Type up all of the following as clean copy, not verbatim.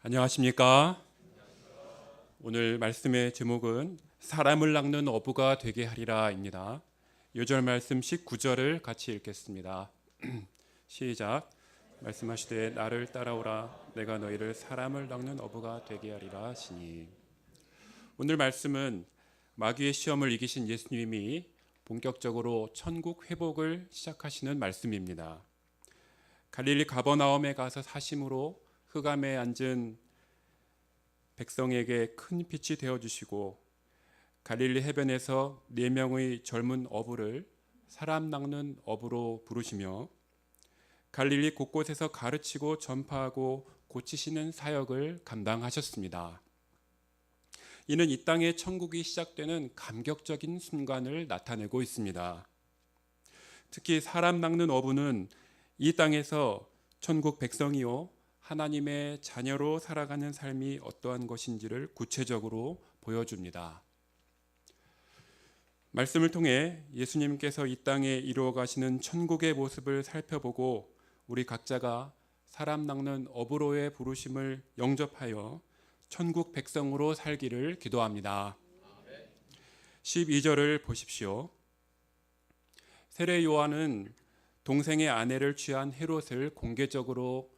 안녕하십니까? 오늘 말씀의 제목은 사람을 낚는 어부가 되게 하리라입니다. 요절 말씀 19절을 같이 읽겠습니다. 시작. 말씀하시되 나를 따라오라 내가 너희를 사람을 낚는 어부가 되게 하리라 하시니. 오늘 말씀은 마귀의 시험을 이기신 예수님이 본격적으로 천국 회복을 시작하시는 말씀입니다. 갈릴리 가버나움에 가서 사심으로 흑암에 앉은 백성에게 큰 빛이 되어주시고 갈릴리 해변에서 4명의 젊은 어부를 사람 낚는 어부로 부르시며 갈릴리 곳곳에서 가르치고 전파하고 고치시는 사역을 감당하셨습니다. 이는 이 땅에 천국이 시작되는 감격적인 순간을 나타내고 있습니다. 특히 사람 낚는 어부는 이 땅에서 천국 백성이요 하나님의 자녀로 살아가는 삶이 어떠한 것인지를 구체적으로 보여줍니다. 말씀을 통해 예수님께서 이 땅에 이루어 가시는 천국의 모습을 살펴보고 우리 각자가 사람 낚는 어부로의 부르심을 영접하여 천국 백성으로 살기를 기도합니다. 12절을 보십시오. 세례 요한은 동생의 아내를 취한 헤롯을 공개적으로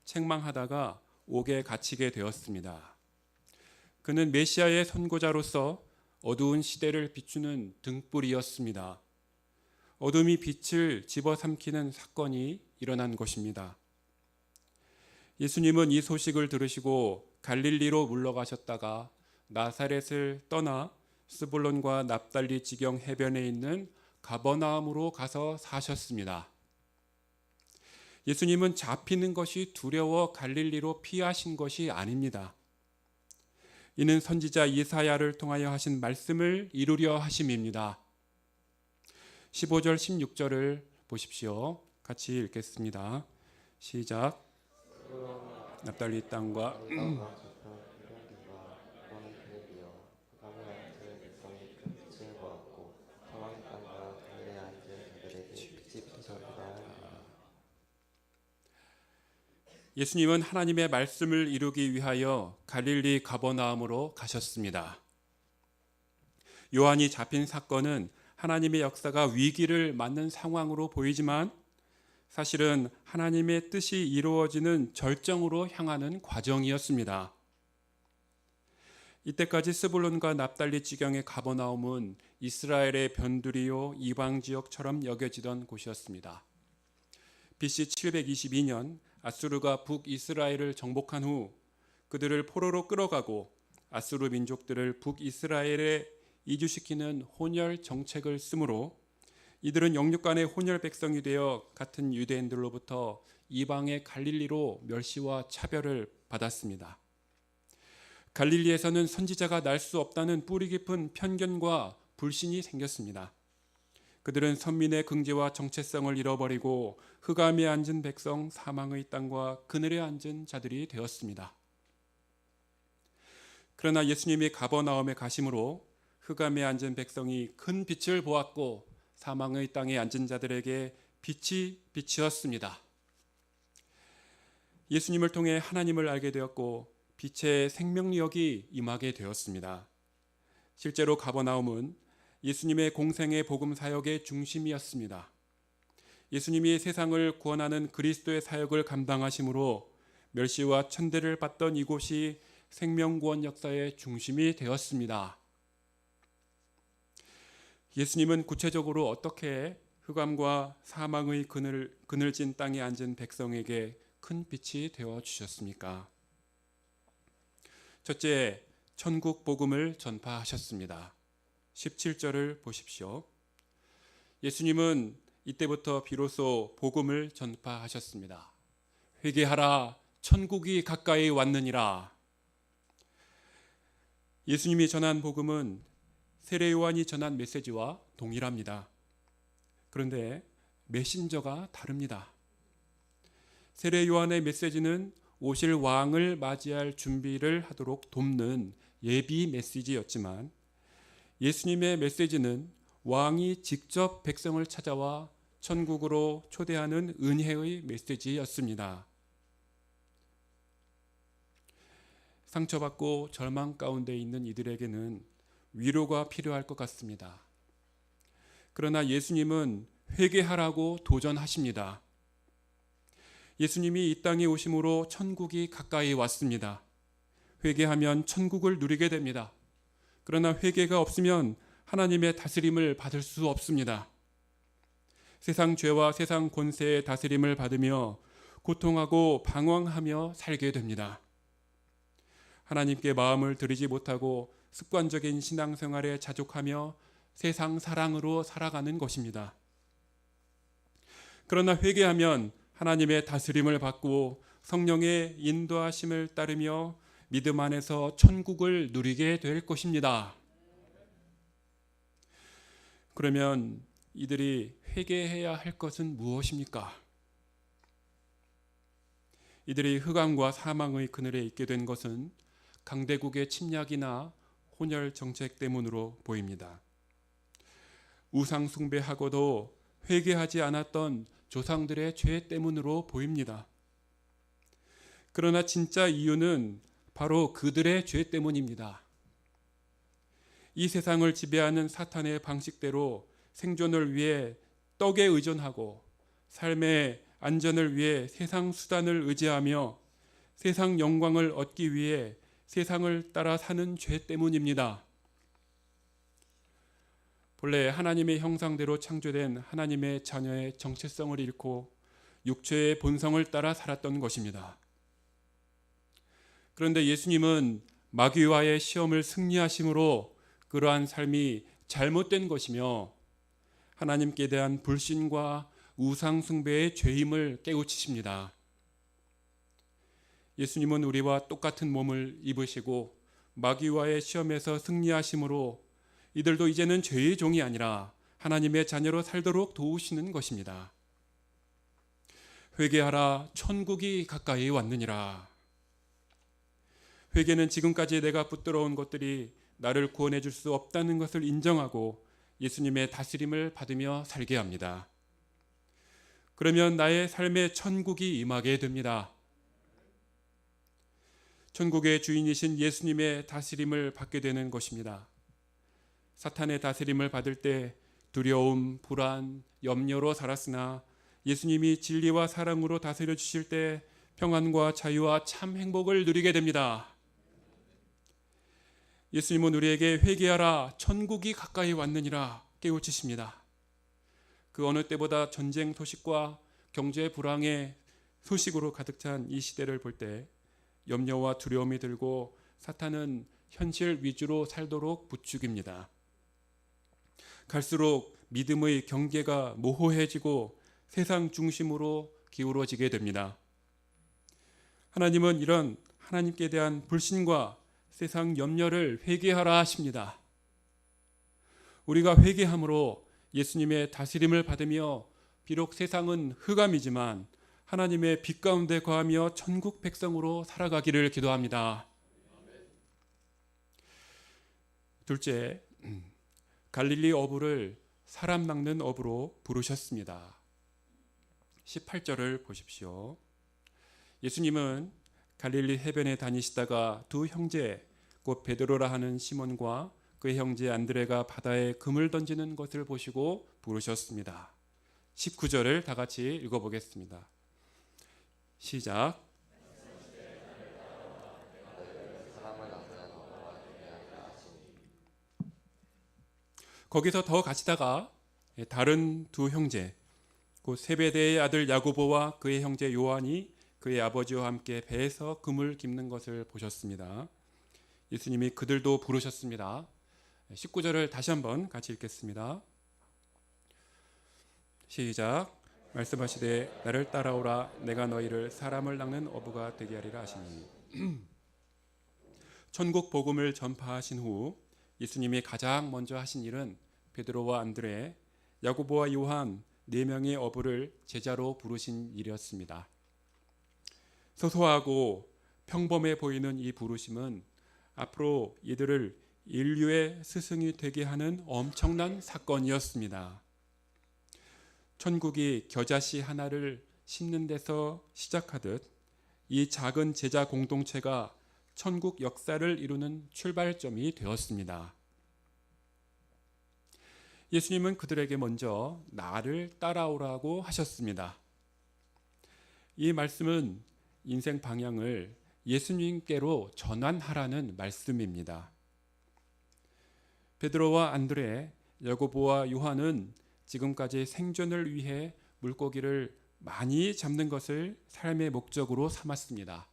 책망하다가 옥에 갇히게 되었습니다. 그는 메시아의 선고자로서 어두운 시대를 비추는 등불이었습니다. 어둠이 빛을 집어삼키는 사건이 일어난 것입니다. 예수님은 이 소식을 들으시고 갈릴리로 물러가셨다가 나사렛을 떠나 스불론과 납달리 지경 해변에 있는 가버나움으로 가서 사셨습니다. 예수님은 잡히는 것이 두려워 갈릴리로 피하신 것이 아닙니다. 이는 선지자 이사야를 통하여 하신 말씀을 이루려 하심입니다. 15절 16절을 보십시오. 같이 읽겠습니다. 시작. 납달리 땅과 예수님은 하나님의 말씀을 이루기 위하여 갈릴리 가버나움으로 가셨습니다. 요한이 잡힌 사건은 하나님의 역사가 위기를 맞는 상황으로 보이지만 사실은 하나님의 뜻이 이루어지는 절정으로 향하는 과정이었습니다. 이때까지 스불론과 납달리 지경의 가버나움은 이스라엘의 변두리요 이방 지역처럼 여겨지던 곳이었습니다. BC 722년 아수르가 북이스라엘을 정복한 후 그들을 포로로 끌어가고 아수르 민족들을 북이스라엘에 이주시키는 혼혈 정책을 쓰므로 이들은 영육간의 혼혈 백성이 되어 같은 유대인들로부터 이방의 갈릴리로 멸시와 차별을 받았습니다. 갈릴리에서는 선지자가 날 수 없다는 뿌리 깊은 편견과 불신이 생겼습니다. 그들은 선민의 긍지와 정체성을 잃어버리고 흑암에 앉은 백성, 사망의 땅과 그늘에 앉은 자들이 되었습니다. 그러나 예수님이 가버나움에 가심으로 흑암에 앉은 백성이 큰 빛을 보았고 사망의 땅에 앉은 자들에게 빛이 비치었습니다. 예수님을 통해 하나님을 알게 되었고 빛의 생명력이 임하게 되었습니다. 실제로 가버나움은 예수님의 공생의 복음 사역의 중심이었습니다. 예수님이 세상을 구원하는 그리스도의 사역을 감당하심으로 멸시와 천대를 받던 이곳이 생명구원 역사의 중심이 되었습니다. 예수님은 구체적으로 어떻게 흑암과 사망의 그늘진 땅에 앉은 백성에게 큰 빛이 되어 주셨습니까? 첫째, 천국 복음을 전파하셨습니다. 17절을 보십시오. 예수님은 이때부터 비로소 복음을 전파하셨습니다. 회개하라, 천국이 가까이 왔느니라. 예수님이 전한 복음은 세례 요한이 전한 메시지와 동일합니다. 그런데 메신저가 다릅니다. 세례 요한의 메시지는 오실 왕을 맞이할 준비를 하도록 돕는 예비 메시지였지만 예수님의 메시지는 왕이 직접 백성을 찾아와 천국으로 초대하는 은혜의 메시지였습니다. 상처받고 절망 가운데 있는 이들에게는 위로가 필요할 것 같습니다. 그러나 예수님은 회개하라고 도전하십니다. 예수님이 이 땅에 오심으로 천국이 가까이 왔습니다. 회개하면 천국을 누리게 됩니다. 그러나 회개가 없으면 하나님의 다스림을 받을 수 없습니다. 세상 죄와 세상 권세의 다스림을 받으며 고통하고 방황하며 살게 됩니다. 하나님께 마음을 들이지 못하고 습관적인 신앙생활에 자족하며 세상 사랑으로 살아가는 것입니다. 그러나 회개하면 하나님의 다스림을 받고 성령의 인도하심을 따르며 믿음 안에서 천국을 누리게 될 것입니다. 그러면 이들이 회개해야 할 것은 무엇입니까? 이들이 흑암과 사망의 그늘에 있게 된 것은 강대국의 침략이나 혼혈 정책 때문으로 보입니다. 우상 숭배하고도 회개하지 않았던 조상들의 죄 때문으로 보입니다. 그러나 진짜 이유는 바로 그들의 죄 때문입니다. 이 세상을 지배하는 사탄의 방식대로 생존을 위해 떡에 의존하고 삶의 안전을 위해 세상 수단을 의지하며 세상 영광을 얻기 위해 세상을 따라 사는 죄 때문입니다. 본래 하나님의 형상대로 창조된 하나님의 자녀의 정체성을 잃고 육체의 본성을 따라 살았던 것입니다. 그런데 예수님은 마귀와의 시험을 승리하심으로 그러한 삶이 잘못된 것이며 하나님께 대한 불신과 우상 숭배의 죄임을 깨우치십니다. 예수님은 우리와 똑같은 몸을 입으시고 마귀와의 시험에서 승리하심으로 이들도 이제는 죄의 종이 아니라 하나님의 자녀로 살도록 도우시는 것입니다. 회개하라, 천국이 가까이 왔느니라. 회개는 지금까지 내가 붙들어온 것들이 나를 구원해 줄 수 없다는 것을 인정하고 예수님의 다스림을 받으며 살게 합니다. 그러면 나의 삶에 천국이 임하게 됩니다. 천국의 주인이신 예수님의 다스림을 받게 되는 것입니다. 사탄의 다스림을 받을 때 두려움, 불안, 염려로 살았으나 예수님이 진리와 사랑으로 다스려 주실 때 평안과 자유와 참 행복을 누리게 됩니다. 예수님은 우리에게 회개하라, 천국이 가까이 왔느니라 깨우치십니다. 그 어느 때보다 전쟁 소식과 경제 불황의 소식으로 가득 찬 이 시대를 볼 때 염려와 두려움이 들고 사탄은 현실 위주로 살도록 부추깁니다. 갈수록 믿음의 경계가 모호해지고 세상 중심으로 기울어지게 됩니다. 하나님은 이런 하나님께 대한 불신과 세상 염려를 회개하라 하십니다. 우리가 회개함으로 예수님의 다스림을 받으며 비록 세상은 흑암이지만 하나님의 빛 가운데 거하며 천국 백성으로 살아가기를 기도합니다. 둘째, 갈릴리 어부를 사람 낚는 어부로 부르셨습니다. 18절을 보십시오. 예수님은 갈릴리 해변에 다니시다가 두 형제 곧 베드로라 하는 시몬과 그의 형제 안드레가 바다에 금을 던지는 것을 보시고 부르셨습니다. 19절을 다 같이 읽어보겠습니다. 시작. 거기서 더 가시다가 다른 두 형제 곧 세베대의 아들 야고보와 그의 형제 요한이 그의 아버지와 함께 배에서 금을 깁는 것을 보셨습니다. 예수님이 그들도 부르셨습니다. 19절을 다시 한번 같이 읽겠습니다. 시작. 말씀하시되 나를 따라오라, 내가 너희를 사람을 낚는 어부가 되게 하리라 하시니. 천국 복음을 전파하신 후 예수님이 가장 먼저 하신 일은 베드로와 안드레, 야고보와 요한 4명의 어부를 제자로 부르신 일이었습니다. 소소하고 평범해 보이는 이 부르심은 앞으로 이들을 인류의 스승이 되게 하는 엄청난 사건이었습니다. 천국이 겨자씨 하나를 심는 데서 시작하듯 이 작은 제자 공동체가 천국 역사를 이루는 출발점이 되었습니다. 예수님은 그들에게 먼저 나를 따라오라고 하셨습니다. 이 말씀은 인생 방향을 예수님께로 전환하라는 말씀입니다. 베드로와 안드레, 야고보와 요한은 지금까지 생존을 위해 물고기를 많이 잡는 것을 삶의 목적으로 삼았습니다.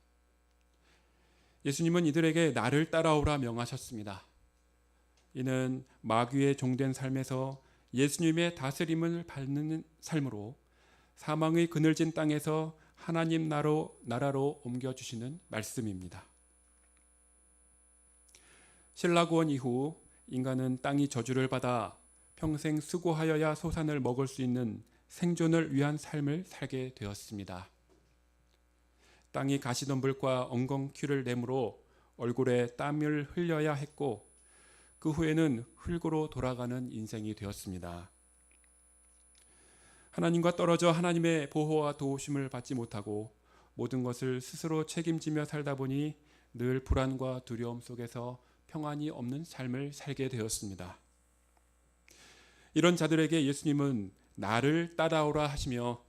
예수님은 이들에게 나를 따라오라 명하셨습니다. 이는 마귀의 종된 삶에서 예수님의 다스림을 받는 삶으로 사망의 그늘진 땅에서 하나님 나라로 옮겨주시는 말씀입니다. 신라구원 이후 인간은 땅이 저주를 받아 평생 수고하여야 소산을 먹을 수 있는 생존을 위한 삶을 살게 되었습니다. 땅이 가시덤불과 엉겅퀴를 내므로 얼굴에 땀을 흘려야 했고 그 후에는 흙으로 돌아가는 인생이 되었습니다. 하나님과 떨어져 하나님의 보호와 도우심을 받지 못하고 모든 것을 스스로 책임지며 살다 보니 늘 불안과 두려움 속에서 평안이 없는 삶을 살게 되었습니다. 이런 자들에게 예수님은 나를 따라오라 하시며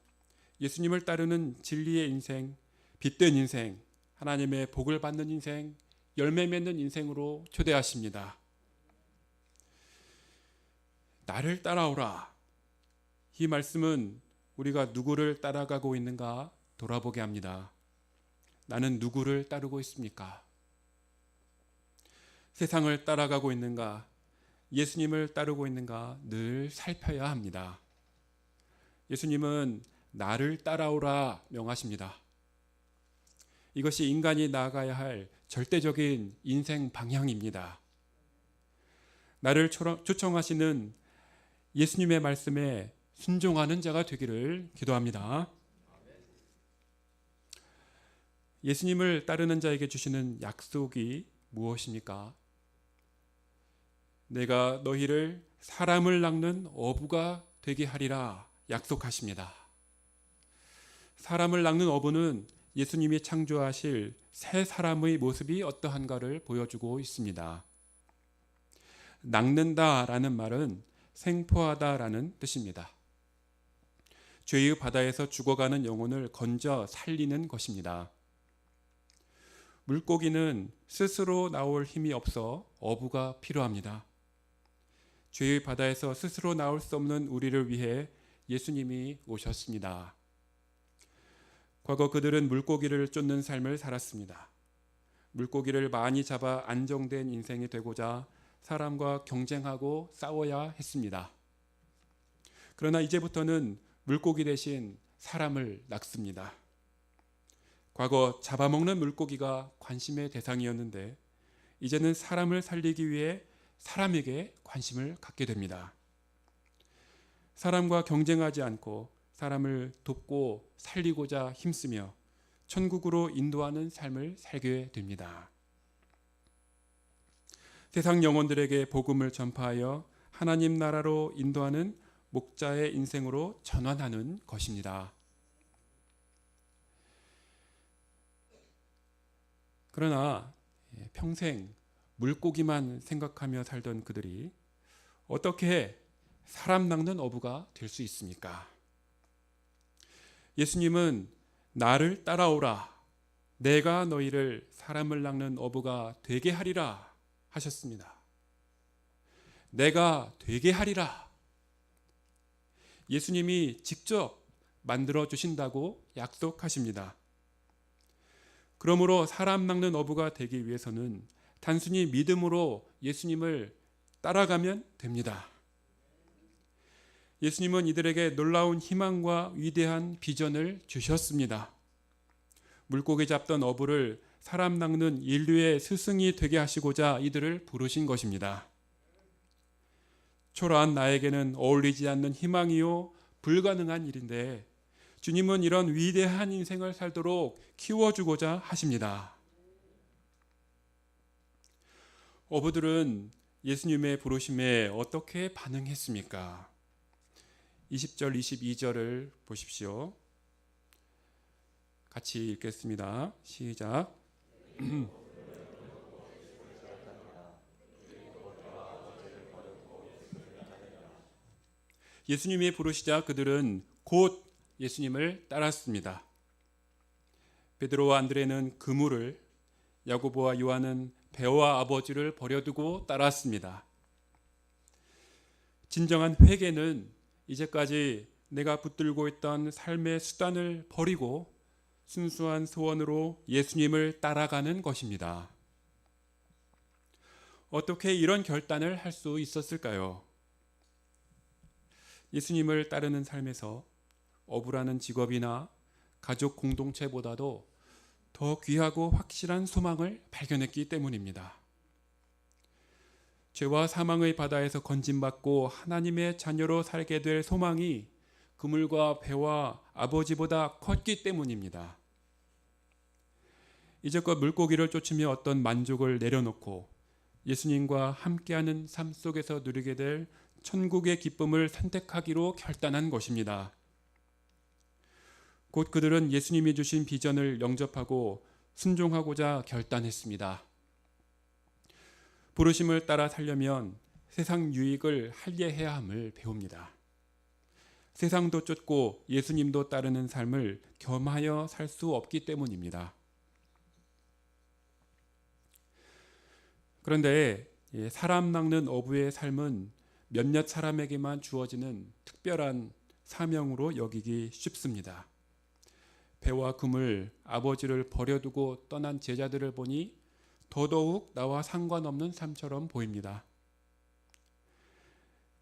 예수님을 따르는 진리의 인생, 빛된 인생, 하나님의 복을 받는 인생, 열매 맺는 인생으로 초대하십니다. 나를 따라오라. 이 말씀은 우리가 누구를 따라가고 있는가 돌아보게 합니다. 나는 누구를 따르고 있습니까? 세상을 따라가고 있는가? 예수님을 따르고 있는가? 늘 살펴야 합니다. 예수님은 나를 따라오라 명하십니다. 이것이 인간이 나아가야 할 절대적인 인생 방향입니다. 나를 초청하시는 예수님의 말씀에 순종하는 자가 되기를 기도합니다. 예수님을 따르는 자에게 주시는 약속이 무엇입니까? 내가 너희를 사람을 낚는 어부가 되게 하리라 약속하십니다. 사람을 낚는 어부는 예수님이 창조하실 새 사람의 모습이 어떠한가를 보여주고 있습니다. 낚는다라는 말은 생포하다라는 뜻입니다. 죄의 바다에서 죽어가는 영혼을 건져 살리는 것입니다. 물고기는 스스로 나올 힘이 없어 어부가 필요합니다. 죄의 바다에서 스스로 나올 수 없는 우리를 위해 예수님이 오셨습니다. 과거 그들은 물고기를 쫓는 삶을 살았습니다. 물고기를 많이 잡아 안정된 인생이 되고자 사람과 경쟁하고 싸워야 했습니다. 그러나 이제부터는 물고기 대신 사람을 낚습니다. 과거 잡아먹는 물고기가 관심의 대상이었는데 이제는 사람을 살리기 위해 사람에게 관심을 갖게 됩니다. 사람과 경쟁하지 않고 사람을 돕고 살리고자 힘쓰며 천국으로 인도하는 삶을 살게 됩니다. 세상 영혼들에게 복음을 전파하여 하나님 나라로 인도하는 목자의 인생으로 전환하는 것입니다. 그러나 평생 물고기만 생각하며 살던 그들이 어떻게 사람 낚는 어부가 될 수 있습니까? 예수님은 나를 따라오라. 내가 너희를 사람을 낚는 어부가 되게 하리라 하셨습니다. 내가 되게 하리라. 예수님이 직접 만들어 주신다고 약속하십니다. 그러므로 사람 낚는 어부가 되기 위해서는 단순히 믿음으로 예수님을 따라가면 됩니다. 예수님은 이들에게 놀라운 희망과 위대한 비전을 주셨습니다. 물고기 잡던 어부를 사람 낚는 인류의 스승이 되게 하시고자 이들을 부르신 것입니다. 초라한 나에게는 어울리지 않는 희망이요 불가능한 일인데 주님은 이런 위대한 인생을 살도록 키워주고자 하십니다. 어부들은 예수님의 부르심에 어떻게 반응했습니까? 20절, 22절을 보십시오. 같이 읽겠습니다. 시작. 예수님이 부르시자 그들은 곧 예수님을 따랐습니다. 베드로와 안드레는 그물을, 야고보와 요한은 배와 아버지를 버려두고 따랐습니다. 진정한 회개는 이제까지 내가 붙들고 있던 삶의 수단을 버리고 순수한 소원으로 예수님을 따라가는 것입니다. 어떻게 이런 결단을 할 수 있었을까요? 예수님을 따르는 삶에서 어부라는 직업이나 가족 공동체보다도 더 귀하고 확실한 소망을 발견했기 때문입니다. 죄와 사망의 바다에서 건진받고 하나님의 자녀로 살게 될 소망이 그물과 배와 아버지보다 컸기 때문입니다. 이제껏 물고기를 쫓으며 어떤 만족을 내려놓고 예수님과 함께하는 삶 속에서 누리게 될 천국의 기쁨을 선택하기로 결단한 것입니다. 곧 그들은 예수님이 주신 비전을 영접하고 순종하고자 결단했습니다. 부르심을 따라 살려면 세상 유익을 할애해야 함을 배웁니다. 세상도 쫓고 예수님도 따르는 삶을 겸하여 살 수 없기 때문입니다. 그런데 사람 낚는 어부의 삶은 몇몇 사람에게만 주어지는 특별한 사명으로 여기기 쉽습니다. 배와 그물, 아버지를 버려두고 떠난 제자들을 보니 더더욱 나와 상관없는 삶처럼 보입니다.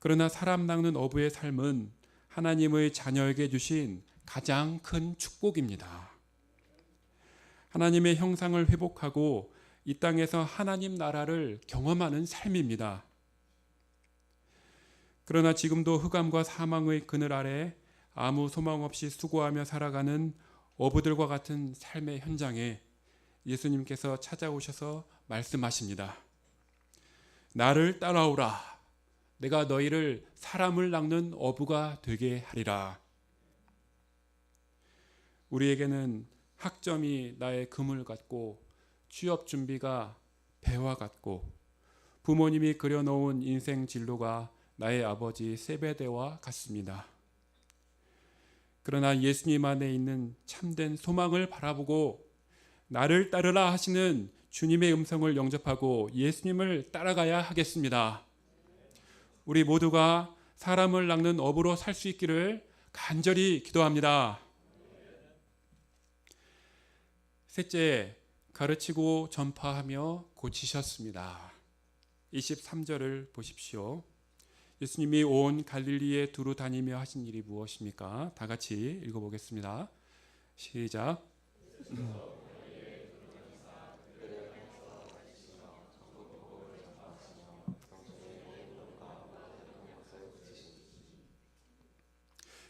그러나 사람 낚는 어부의 삶은 하나님의 자녀에게 주신 가장 큰 축복입니다. 하나님의 형상을 회복하고 이 땅에서 하나님 나라를 경험하는 삶입니다. 그러나 지금도 흑암과 사망의 그늘 아래 아무 소망 없이 수고하며 살아가는 어부들과 같은 삶의 현장에 예수님께서 찾아오셔서 말씀하십니다. 나를 따라오라. 내가 너희를 사람을 낚는 어부가 되게 하리라. 우리에게는 학점이 나의 그물 같고 취업 준비가 배와 같고 부모님이 그려놓은 인생 진로가 나의 아버지 세베대와 같습니다. 그러나 예수님 안에 있는 참된 소망을 바라보고 나를 따르라 하시는 주님의 음성을 영접하고 예수님을 따라가야 하겠습니다. 우리 모두가 사람을 낚는 어부로 살 수 있기를 간절히 기도합니다. 셋째, 가르치고 전파하며 고치셨습니다. 23절을 보십시오. 예수님이 온 갈릴리에 두루 다니며 하신 일이 무엇입니까? 다 같이 읽어보겠습니다. 시작.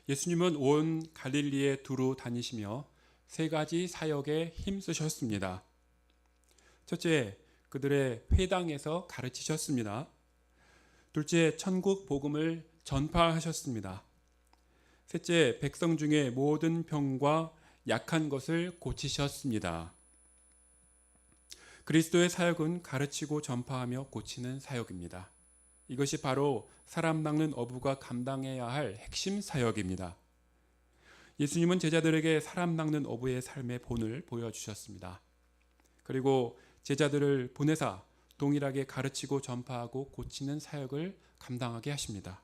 예수님은 온 갈릴리에 두루 다니시며 세 가지 사역에 힘쓰셨습니다. 첫째, 그들의 회당에서 가르치셨습니다. 둘째, 천국 복음을 전파하셨습니다. 셋째, 백성 중에 모든 병과 약한 것을 고치셨습니다. 그리스도의 사역은 가르치고 전파하며 고치는 사역입니다. 이것이 바로 사람 낚는 어부가 감당해야 할 핵심 사역입니다. 예수님은 제자들에게 사람 낚는 어부의 삶의 본을 보여주셨습니다. 그리고 제자들을 보내사 동일하게 가르치고 전파하고 고치는 사역을 감당하게 하십니다.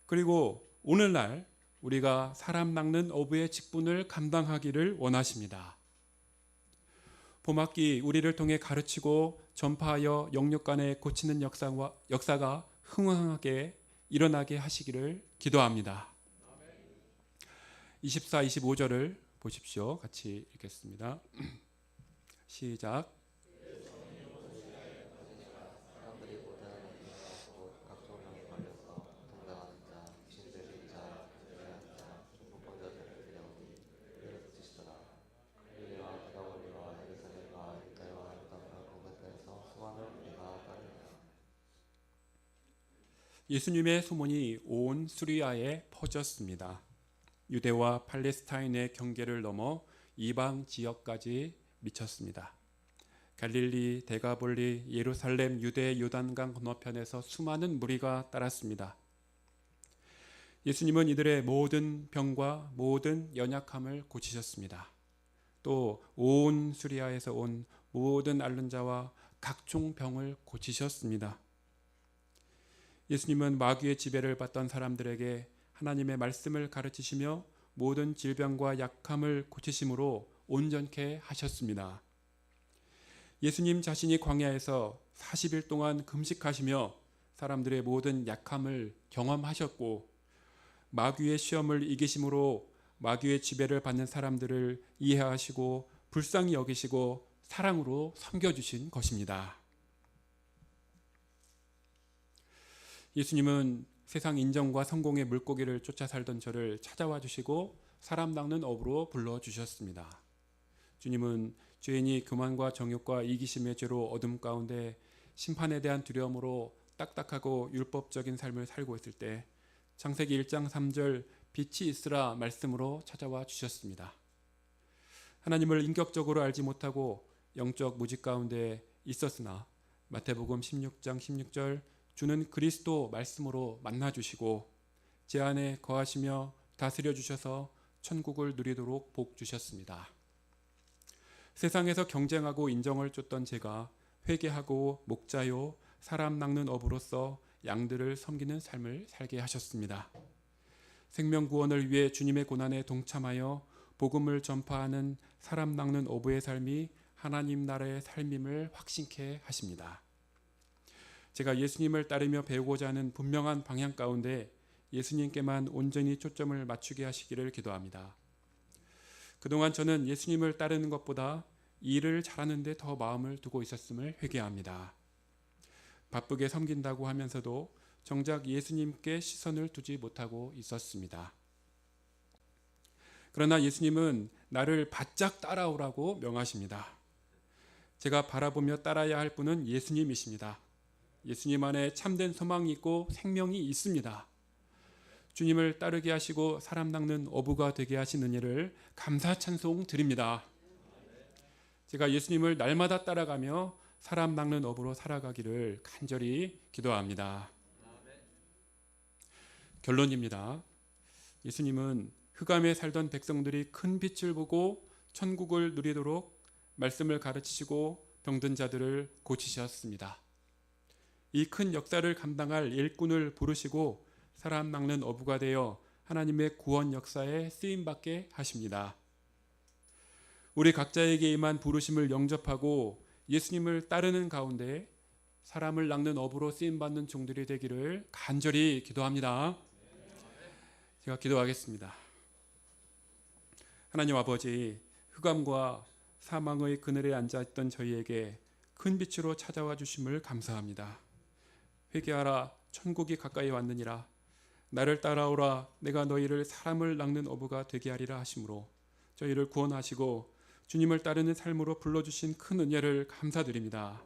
그리고 오늘날 우리가 사람 낚는 어부의 직분을 감당하기를 원하십니다. 봄학기 우리를 통해 가르치고 전파하여 영육 간에 고치는 역사가 흥황하게 일어나게 하시기를 기도합니다. 24, 25절을 보십시오. 같이 읽겠습니다. 시작. 예수님의 소문이 온 수리아에 퍼졌습니다. 유대와 팔레스타인의 경계를 넘어 이방 지역까지 미쳤습니다. 갈릴리, 데가볼리, 예루살렘, 유대 요단강 건너편에서 수많은 무리가 따랐습니다. 예수님은 이들의 모든 병과 모든 연약함을 고치셨습니다. 또 온 수리아에서 온 모든 앓는 자와 각종 병을 고치셨습니다. 예수님은 마귀의 지배를 받던 사람들에게 하나님의 말씀을 가르치시며 모든 질병과 약함을 고치심으로 온전케 하셨습니다. 예수님 자신이 광야에서 40일 동안 금식하시며 사람들의 모든 약함을 경험하셨고 마귀의 시험을 이기심으로 마귀의 지배를 받는 사람들을 이해하시고 불쌍히 여기시고 사랑으로 섬겨주신 것입니다. 예수님은 세상 인정과 성공의 물고기를 쫓아 살던 저를 찾아와 주시고 사람 낚는 업으로 불러주셨습니다. 주님은 죄인이 교만과 정욕과 이기심의 죄로 어둠 가운데 심판에 대한 두려움으로 딱딱하고 율법적인 삶을 살고 있을 때 창세기 1장 3절 빛이 있으라 말씀으로 찾아와 주셨습니다. 하나님을 인격적으로 알지 못하고 영적 무지 가운데 있었으나 마태복음 16장 16절 주는 그리스도 말씀으로 만나주시고 제 안에 거하시며 다스려 주셔서 천국을 누리도록 복 주셨습니다. 세상에서 경쟁하고 인정을 쫓던 제가 회개하고 목자요 사람 낚는 업으로서 양들을 섬기는 삶을 살게 하셨습니다. 생명구원을 위해 주님의 고난에 동참하여 복음을 전파하는 사람 낚는 어부의 삶이 하나님 나라의 삶임을 확신케 하십니다. 제가 예수님을 따르며 배우고자 하는 분명한 방향 가운데 예수님께만 온전히 초점을 맞추게 하시기를 기도합니다. 그동안 저는 예수님을 따르는 것보다 일을 잘하는 데 더 마음을 두고 있었음을 회개합니다. 바쁘게 섬긴다고 하면서도 정작 예수님께 시선을 두지 못하고 있었습니다. 그러나 예수님은 나를 바짝 따라오라고 명하십니다. 제가 바라보며 따라야 할 분은 예수님이십니다. 예수님 안에 참된 소망이 있고 생명이 있습니다. 주님을 따르게 하시고 사람 낚는 어부가 되게 하신 은혜를 감사 찬송 드립니다. 제가 예수님을 날마다 따라가며 사람 낚는 업으로 살아가기를 간절히 기도합니다. 결론입니다. 예수님은 흑암에 살던 백성들이 큰 빛을 보고 천국을 누리도록 말씀을 가르치시고 병든 자들을 고치셨습니다. 이 큰 역사를 감당할 일꾼을 부르시고 사람 낚는 어부가 되어 하나님의 구원 역사에 쓰임받게 하십니다. 우리 각자에게 임한 부르심을 영접하고 예수님을 따르는 가운데 사람을 낚는 업으로 쓰임받는 종들이 되기를 간절히 기도합니다. 제가 기도하겠습니다. 하나님 아버지, 흑암과 사망의 그늘에 앉아있던 저희에게 큰 빛으로 찾아와 주심을 감사합니다. 회개하라, 천국이 가까이 왔느니라. 나를 따라오라, 내가 너희를 사람을 낚는 어부가 되게 하리라 하심으로 저희를 구원하시고 주님을 따르는 삶으로 불러주신 큰 은혜를 감사드립니다.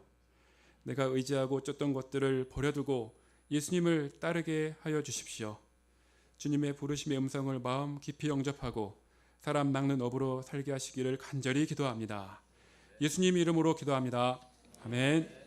내가 의지하고 쫓던 것들을 버려두고 예수님을 따르게 하여 주십시오. 주님의 부르심의 음성을 마음 깊이 영접하고 사람 낚는 업으로 살게 하시기를 간절히 기도합니다. 예수님 이름으로 기도합니다. 아멘.